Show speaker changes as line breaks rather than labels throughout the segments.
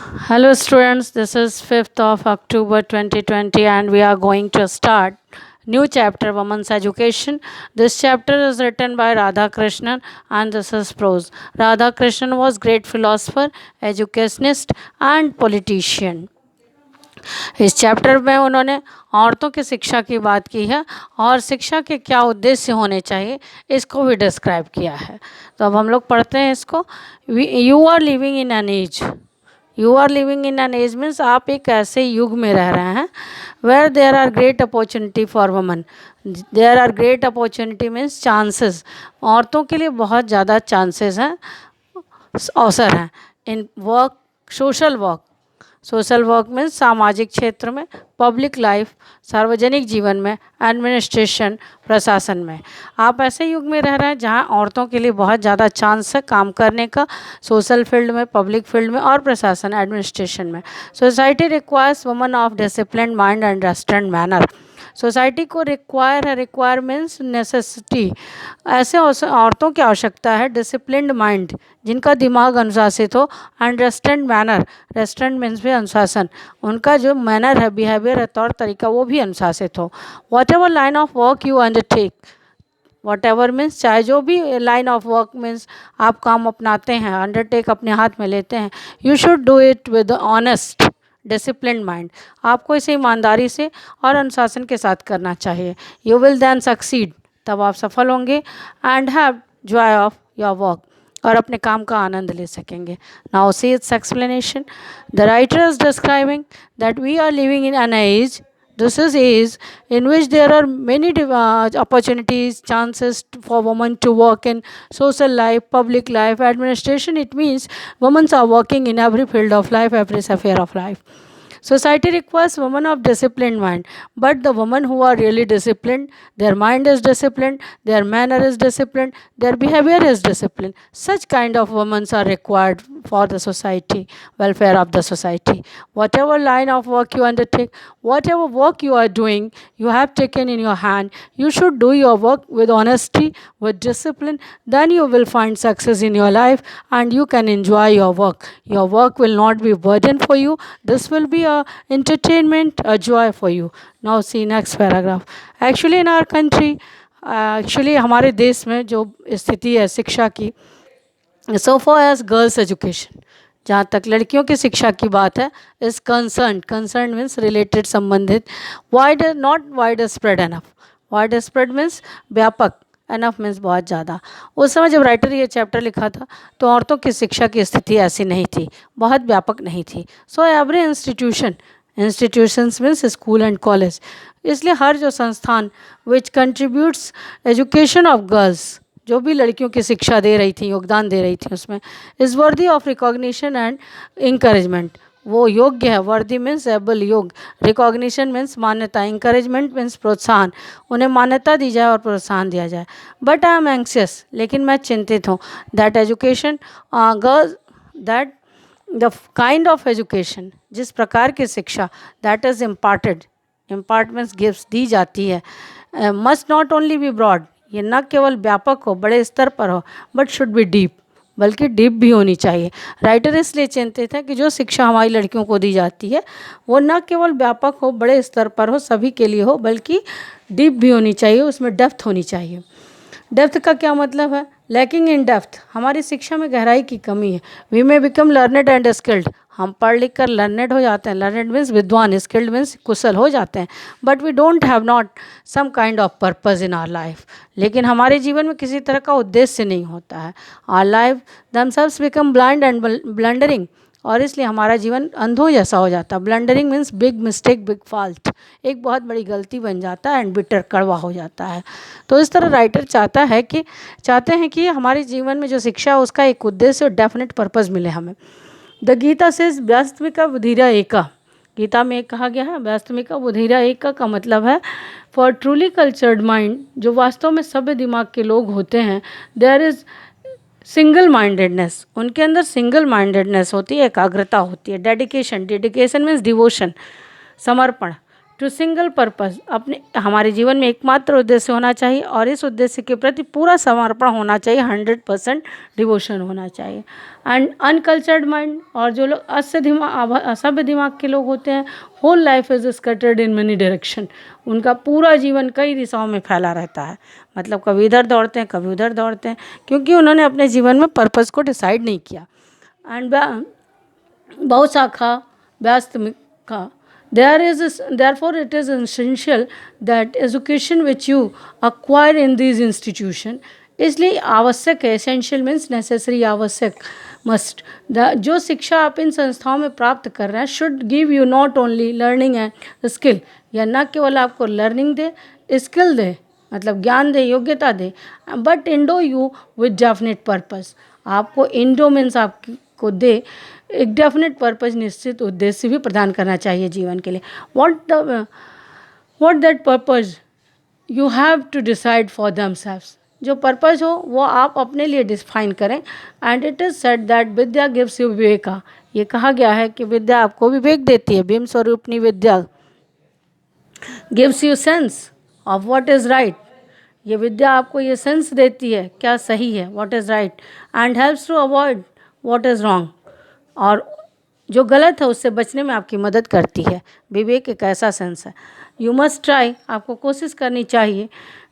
Hello students, this is 5th of October 2020 and we are going to start new chapter Women's Education. This chapter is written by Radha Krishnan and this is prose. Radha Krishnan was great philosopher, educationist and politician. इस chapter में उन्होंने औरतों की शिक्षा की बात की है और शिक्षा के क्या उद्देश्य होने चाहिए इसको भी डिस्क्राइब किया है। तो अब हम लोग पढ़ते हैं इसको। You are living in an age, you are living in an age means आप एक ऐसे युग में रह रहे हैं where there are great opportunity for women. There are great opportunity means chances, औरतों के लिए बहुत ज़्यादा चांसेस हैं, अवसर हैं in work, social work means सामाजिक क्षेत्र में, पब्लिक लाइफ सार्वजनिक जीवन में, एडमिनिस्ट्रेशन प्रशासन में। आप ऐसे युग में रह रहे हैं जहां औरतों के लिए बहुत ज़्यादा चांस है काम करने का, सोशल फील्ड में, पब्लिक फील्ड में और प्रशासन एडमिनिस्ट्रेशन में। Society requires woman of discipline mind and restaurant manner. Society को रिक्वायर है, रिक्वायर मीन्स नेसेसिटी, ऐसे औरतों की आवश्यकता है डिसिप्लिन्ड माइंड जिनका दिमाग अनुशासित हो, and restaurant manner, restaurant means भी अनुशासन, उनका जो मैनर है, बिहेवियर है, तौर तरीका, वो भी अनुशासित हो। What ever line of work you undertake, what ever means चाहे जो भी लाइन ऑफ वर्क मीन्स आप काम अपनाते हैं, अंडरटेक अपने हाथ में लेते हैं, you should do it with honest discipline mind, आपको इसे ईमानदारी से और अनुशासन के साथ करना चाहिए। यू विल देन सक्सीड, तब आप सफल होंगे, and have joy of your work, और अपने काम का आनंद ले सकेंगे। Now see its explanation. The writer is describing that we are living in an age, this is age in which there are many opportunities, chances for women to work in social life, public life, administration. It means women are working in every field of life, every sphere of life. Society requires women of disciplined mind, but the women who are really disciplined, their mind is disciplined, their manner is disciplined, their behavior is disciplined. Such kind of women are required for the society, welfare of the society. Whatever line of work you undertake, whatever work you are doing, you have taken in your hand, you should do your work with honesty, with discipline. Then you will find success in your life and you can enjoy your work. Your work will not be burden for you. This will be a entertainment, a joy for you. Now see next paragraph. Actually in our country, actually हमारे देश में जो स्थिति है शिक्षा की, so far as girls education, जहाँ तक लड़कियों की शिक्षा की बात है, इज कंसर्न मीन्स रिलेटेड, संबंधित, wide not wide spread enough, wide spread means व्यापक, एनफ मीन्स बहुत ज़्यादा। उस समय जब राइटर ये चैप्टर लिखा था तो औरतों की शिक्षा की स्थिति ऐसी नहीं थी, बहुत व्यापक नहीं थी। So every institutions means school and college, इसलिए हर जो संस्थान विच कंट्रीब्यूट्स एजुकेशन ऑफ गर्ल्स, जो भी लड़कियों की शिक्षा दे रही थी, योगदान दे रही थी उसमें, is worthy of recognition and encouragement, वो योग्य है। वर्दी मीन्स एबल, योग्य, रिकॉग्निशन मीन्स मान्यता, इंकरेजमेंट मीन्स प्रोत्साहन, उन्हें मान्यता दी जाए और प्रोत्साहन दिया जाए। बट आई एम एंक्सियस, लेकिन मैं चिंतित हूँ, that education girls, that the kind of education, जिस प्रकार की शिक्षा, that is imparted, impart means gift, दी जाती है, must not only be broad, ये न केवल व्यापक हो, बड़े स्तर पर हो, बट शुड बी डीप, बल्कि डीप भी होनी चाहिए। राइटर इसलिए चिंतित है कि जो शिक्षा हमारी लड़कियों को दी जाती है वो न केवल व्यापक हो, बड़े स्तर पर हो, सभी के लिए हो, बल्कि डीप भी होनी चाहिए, उसमें डेप्थ होनी चाहिए। डेप्थ का क्या मतलब है? लैकिंग इन डेप्थ, हमारी शिक्षा में गहराई की कमी है। We may become learned and skilled, हम पढ़ लिख कर लर्नेड हो जाते हैं, लर्नेड मीन्स विद्वान, स्किल्ड मीन्स कुशल हो जाते हैं, but we don't have not some kind of purpose in our life, लेकिन हमारे जीवन में किसी तरह का उद्देश्य नहीं होता है। Our life themselves become blind and blundering, और इसलिए हमारा जीवन अंधों जैसा हो जाता है। Blundering means big mistake, big fault, एक बहुत बड़ी गलती बन जाता है, एंड बिटर, कड़वा हो जाता है। तो इस तरह राइटर चाहते हैं कि हमारे जीवन में जो शिक्षा है उसका एक उद्देश्य और डेफिनेट पर्पज़ मिले हमें। द गीता सेज वास्तविका बुधिरा एका, गीता में एक कहा गया है वास्तविका बुधिरा एका का मतलब है फॉर ट्रूली कल्चर्ड माइंड, जो वास्तव में सभ्य दिमाग के लोग होते हैं, देयर इज़ सिंगल माइंडेडनेस, उनके अंदर सिंगल माइंडेडनेस होती है, एकाग्रता होती है। डेडिकेशन, डेडिकेशन मीन्स डिवोशन, समर्पण, टू सिंगल पर्पस, अपने हमारे जीवन में एकमात्र उद्देश्य होना चाहिए और इस उद्देश्य के प्रति पूरा समर्पण होना चाहिए, 100% डिवोशन होना चाहिए। एंड अनकल्चर्ड माइंड, और जो लोग असभ्य दिमाग के लोग होते हैं, whole life is scattered in many direction, उनका पूरा जीवन कई दिशाओं में फैला रहता है, मतलब कभी इधर दौड़ते हैं कभी उधर दौड़ते हैं, क्योंकि उन्होंने अपने जीवन में पर्पस को डिसाइड नहीं किया। एंड बहुशाखा व्यस्तमिका, therefore it is essential that education which you acquire in these institution, इसलिए आवश्यक है, essential means necessary, आवश्यक, must, जो शिक्षा आप इन संस्थाओं में प्राप्त कर रहे हैं should give you not only learning and skill, या न केवल आपको लर्निंग दे, स्किल दे, मतलब ज्ञान दे, योग्यता दे, but endow you with definite purpose, आपको इंडो मीन्स आपको दे एक डेफिनेट पर्पस, निश्चित उद्देश्य भी प्रदान करना चाहिए जीवन के लिए। What that purpose you have to decide for themselves, जो पर्पस हो वो आप अपने लिए डिफाइन करें। And it is said that vidya gives you viveka, ये कहा गया है कि विद्या आपको विवेक देती है, भीम स्वरूपनी विद्या gives you sense of what is right, ये विद्या आपको ये सेंस देती है क्या सही है, what is right, and helps to avoid what is wrong, और जो गलत है उससे बचने में आपकी मदद करती है। विवेक एक ऐसा सेंस है। यू मस्ट ट्राई, आपको कोशिश करनी चाहिए,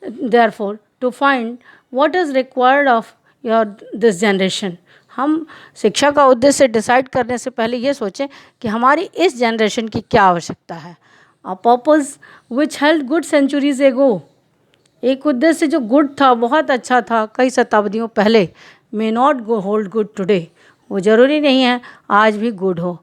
therefore to find what is required of your this generation, हम शिक्षा का उद्देश्य डिसाइड करने से पहले ये सोचें कि हमारी इस जनरेशन की क्या आवश्यकता है। A purpose which held good centuries ago, एक उद्देश्य जो गुड था, बहुत अच्छा था कई शताब्दियों पहले, may not go hold good today, वो ज़रूरी नहीं है आज भी गुड हो।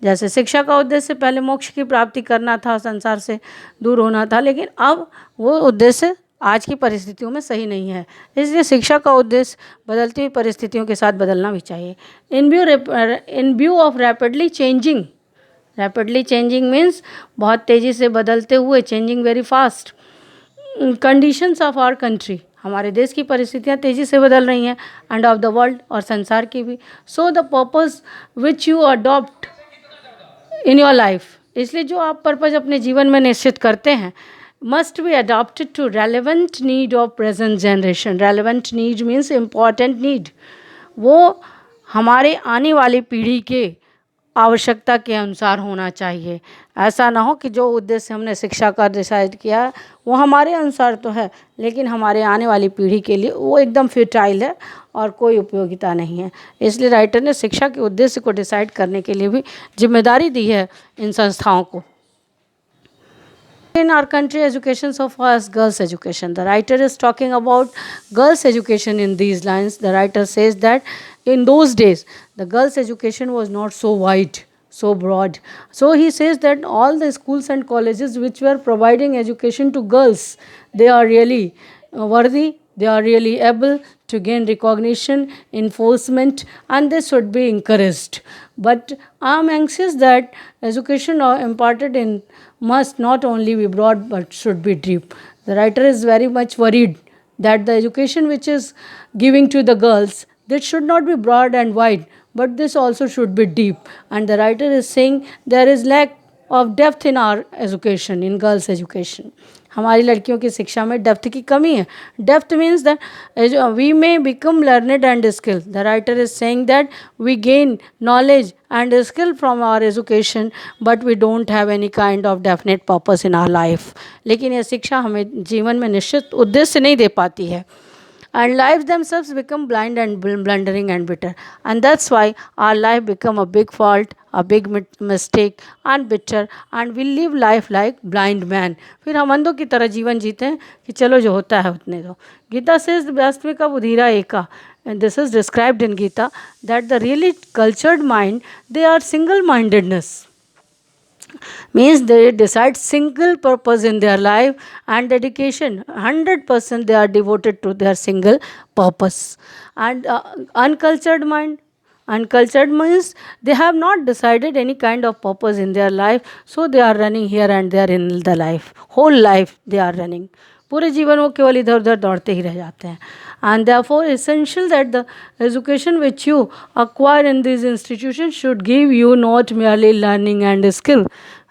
जैसे शिक्षा का उद्देश्य पहले मोक्ष की प्राप्ति करना था, संसार से दूर होना था, लेकिन अब वो उद्देश्य आज की परिस्थितियों में सही नहीं है, इसलिए शिक्षा का उद्देश्य बदलती हुई परिस्थितियों के साथ बदलना भी चाहिए। In view of rapidly changing means बहुत तेज़ी से बदलते हुए, changing very fast conditions of our country, हमारे देश की परिस्थितियाँ तेज़ी से बदल रही हैं, एंड ऑफ द वर्ल्ड, और संसार की भी। So the purpose which you adopt in your life, इसलिए जो आप पर्पस अपने जीवन में निश्चित करते हैं, must be adopted to relevant need of present generation. Relevant need means important need, वो हमारे आने वाली पीढ़ी के आवश्यकता के अनुसार होना चाहिए। ऐसा ना हो कि जो उद्देश्य हमने शिक्षा का डिसाइड किया है वो हमारे अनुसार तो है, लेकिन हमारे आने वाली पीढ़ी के लिए वो एकदम फर्टाइल है और कोई उपयोगिता नहीं है। इसलिए राइटर ने शिक्षा के उद्देश्य को डिसाइड करने के लिए भी जिम्मेदारी दी है इन संस्थाओं को। In our country, education so far as girls' education. The writer is talking about girls' education in these lines. The writer says that in those days, the girls' education was not so wide, so broad. So he says that all the schools and colleges which were providing education to girls, they are really worthy, they are really able to gain recognition, enforcement, and they should be encouraged. But I am anxious that education imparted in must not only be broad but should be deep. The writer is very much worried that the education which is giving to the girls, that should not be broad and wide, but this also should be deep. And the writer is saying there is lack of depth in our education, in girls' education. हमारी लड़कियों की शिक्षा में depth की कमी है. Depth means that we may become learned and skill. The writer is saying that we gain knowledge and skill from our education, but we don't have any kind of definite purpose in our life. लेकिन ये शिक्षा हमें जीवन में निश्चित उद्देश्य नहीं दे पाती है. And lives themselves become blind and blundering and bitter. And that's why our life become a big fault, a big mistake and bitter, and we live life like blind man. फिर हम अंधों की तरह जीवन जीते हैं कि चलो जो होता है उतने दो. गीता says वास्तविका बुधिरा एका. And this is described in Gita that the really cultured mind, they are single-mindedness. Means they decide single purpose in their life and dedication. 100% they are devoted to their single purpose. And uncultured mind, uncultured means they have not decided any kind of purpose in their life, so they are running here and there in the life. Whole life they are running. पूरे जीवन वो केवल इधर उधर दौड़ते ही रह जाते हैं. And therefore essential that the education which you acquire in these institutions should give you not merely learning and skill.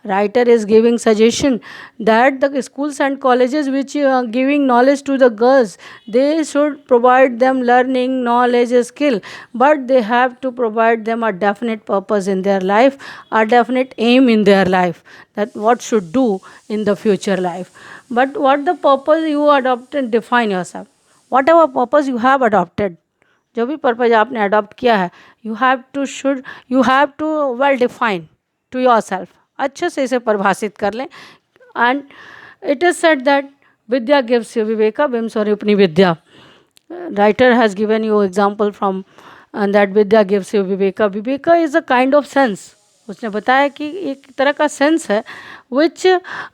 Writer is giving suggestion that the schools and colleges which are giving knowledge to the girls, they should provide them learning, knowledge, skill, but they have to provide them a definite purpose in their life, a definite aim in their life, that what should do in the future life. But what the purpose you adopt and define yourself. Whatever purpose you have adopted, जो भी purpose आपने adopt किया है, you have to well define टू योर सेल्फ, अच्छे से इसे परिभाषित कर लें. And it is said that vidya gives you viveka बिम स्वरूपनी विद्या. Writer has given you example from that vidya gives you viveka. Viveka is a kind of sense. उसने बताया कि एक तरह का सेंस है which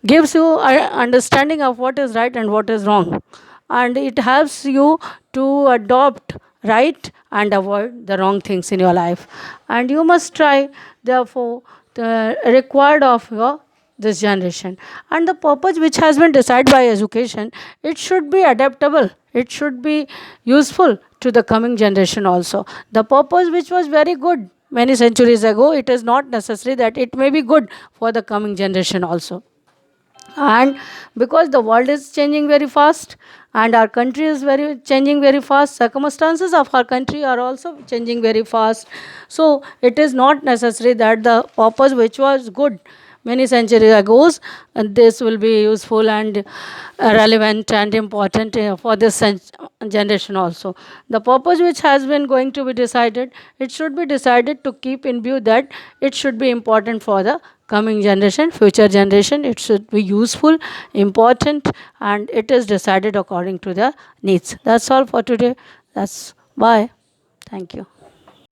gives you understanding of what is right and what is wrong, and it helps you to adopt right and avoid the wrong things in your life. And you must try, therefore, the required of your this generation. And the purpose which has been decided by education, it should be adaptable, it should be useful to the coming generation also. The purpose which was very good many centuries ago, it is not necessary that it may be good for the coming generation also. And because the world is changing very fast and our country is changing very fast, circumstances of our country are also changing very fast, so it is not necessary that the purpose which was good many centuries ago, and this will be useful and relevant and important for this generation also. The purpose which has been going to be decided, it should be decided to keep in view that it should be important for the coming generation, future generation. It should be useful, important, and it is decided according to the needs. That's all for today. That's bye. Thank you.